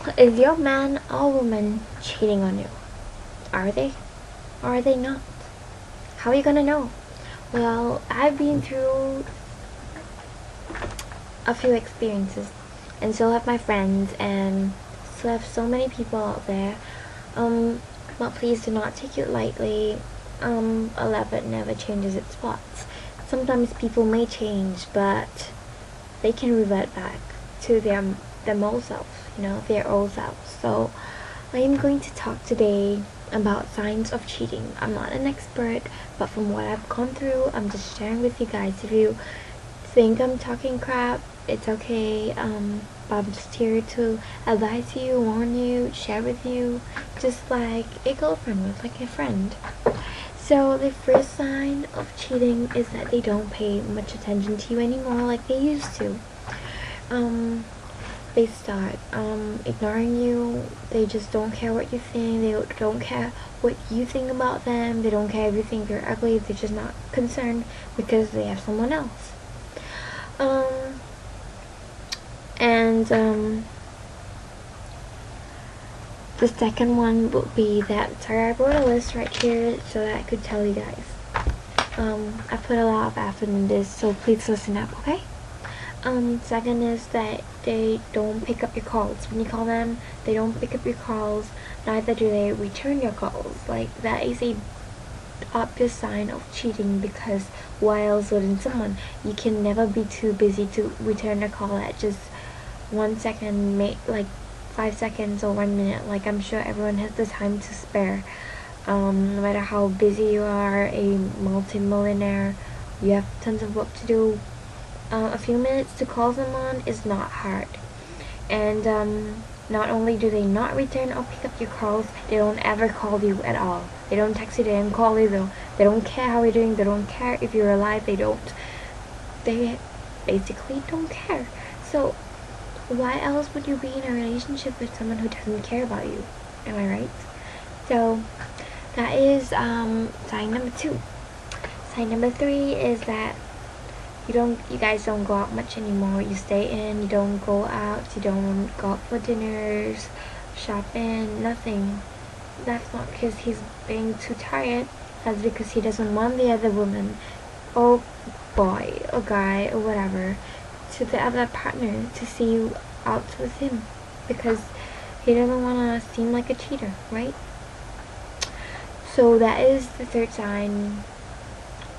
Okay, is your man or woman cheating on you? Are they? Or are they not? How are you gonna know? Well, I've been through a few experiences, and so have my friends, and so have so many people out there. But please do not take it lightly. A leopard never changes its spots. Sometimes people may change, but they can revert back to their old self, their old selves. So I am going to talk today about signs of cheating. I'm not an expert, but from what I've gone through, I'm just sharing with you guys. If you think I'm talking crap, it's okay. But I'm just here to advise you, warn you, share with you, just like a girlfriend would, like a friend. So the first sign of cheating is that they don't pay much attention to you anymore like they used to. They start ignoring you. They just don't care what you think. They don't care what you think about them. They don't care if you think they're ugly. They're just not concerned because they have someone else. The second one would be that, sorry, I wrote a list right here so that I could tell you guys. I put a lot of effort in this, so please listen up, okay? Second is that they don't pick up your calls. When you call them, they don't pick up your calls, neither do they return your calls. Like, that is a obvious sign of cheating, because why else wouldn't someone? You can never be too busy to return a call at just 1 second, like 5 seconds or 1 minute. Like, I'm sure everyone has the time to spare. No matter how busy you are, a multi-millionaire, you have tons of work to do. A few minutes to call someone is not hard. And not only do they not return or pick up your calls, they don't ever call you at all. They don't text you, they don't call you, though. They don't care how you're doing, they don't care if you're alive, they basically don't care. So why else would you be in a relationship with someone who doesn't care about you? Am I right? So that is sign number 2. Sign number 3 is that you guys don't go out much anymore. You stay in, you don't go out, you don't go out for dinners, shopping, nothing. That's not because he's being too tired. That's because he doesn't want the other woman or boy or guy or whatever, to the other partner, to see you out with him, because he doesn't want to seem like a cheater, right? So that is the third sign.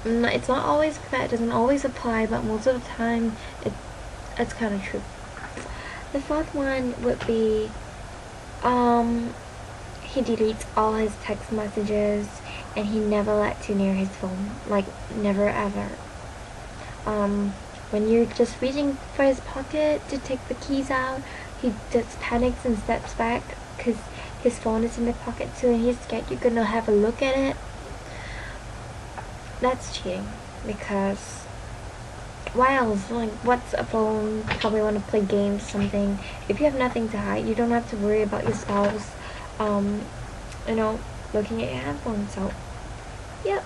It's not always, that doesn't always apply, but most of the time it's kind of true. The fourth one would be he deletes all his text messages, and he never lets you near his phone. Like, never ever. When you're just reaching for his pocket to take the keys out, he just panics and steps back because his phone is in the pocket too, and he's scared you're gonna have a look at it. That's cheating, because why else? Like, what's a phone? You probably want to play games or something. If you have nothing to hide, you don't have to worry about your spouse looking at your handphone. So yep.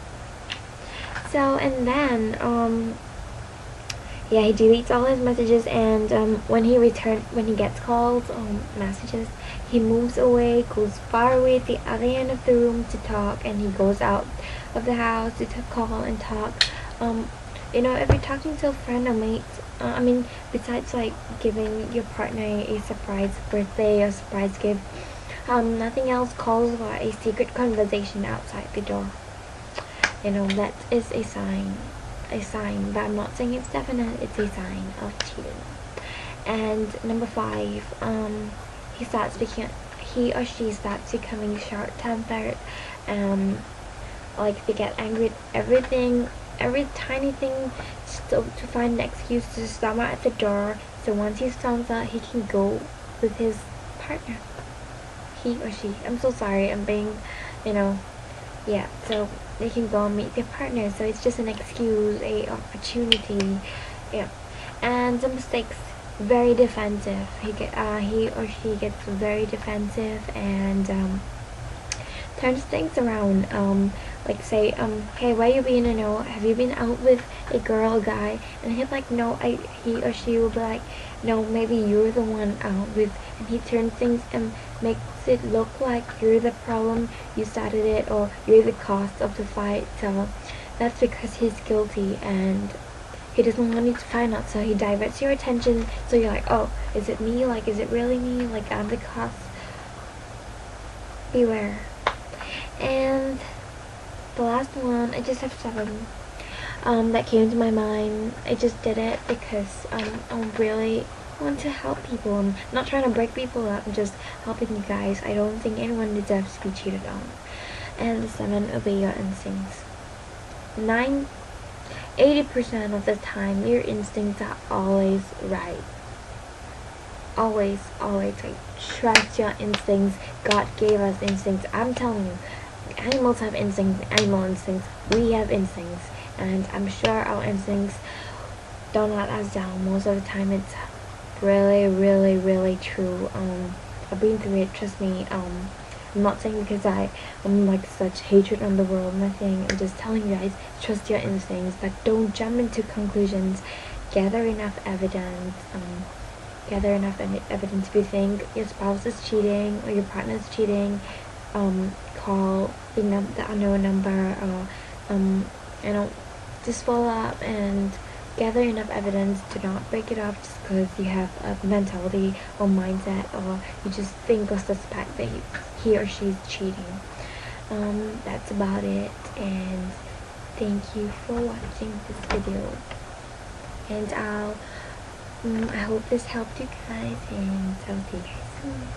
So, and then he deletes all his messages, and when he gets calls, messages, he moves away, goes far away at the other end of the room to talk, and he goes out of the house to call and talk. If you're talking to a friend or mate, besides like giving your partner a surprise birthday or surprise gift, nothing else calls for a secret conversation outside the door. That is a sign, but I'm not saying it's definite. It's a sign of cheating. And number 5, he or she starts becoming short-tempered. Like, they get angry at everything, every tiny thing, just to find an excuse to storm out at the door. So once he storms out, he can go with his partner. He or she. I'm so sorry. I'm being, so they can go and meet their partner. So it's just an excuse, a opportunity. Yeah. And the mistakes, very defensive. He or she gets very defensive, and turns things around. Like say, hey, why you being a no? Have you been out with a girl or guy? And he's like, no, he or she will be like, no, maybe you're the one out with, and he turns things and makes it look like you're the problem, you started it, or you're the cause of the fight. So that's because he's guilty and he doesn't want you to find out, so he diverts your attention, so you're like, oh, is it me? Like, is it really me? Like, I'm the cause. Beware. And the last one, I just have 7. That came to my mind. I just did it because I really want to help people. I'm not trying to break people up, I'm just helping you guys. I don't think anyone deserves to be cheated on. And the 7, obey your instincts. 80% of the time, your instincts are always right. Always right. Trust your instincts. God gave us instincts. I'm telling you, animals have instincts, animal instincts. We have instincts. And I'm sure our instincts don't let us down. Most of the time, it's really true. I've been through it, trust me. I'm not saying because I'm like such hatred on the world, nothing. I'm just telling you guys, trust your instincts, but don't jump into conclusions. Gather enough evidence. If you think your spouse is cheating or your partner is cheating. Call the unknown number, or just follow up and gather enough evidence to not break it up just because you have a mentality or mindset, or you just think or suspect that he or she's cheating. That's about it, and thank you for watching this video, and I hope this helped you guys, and I'll see you guys soon.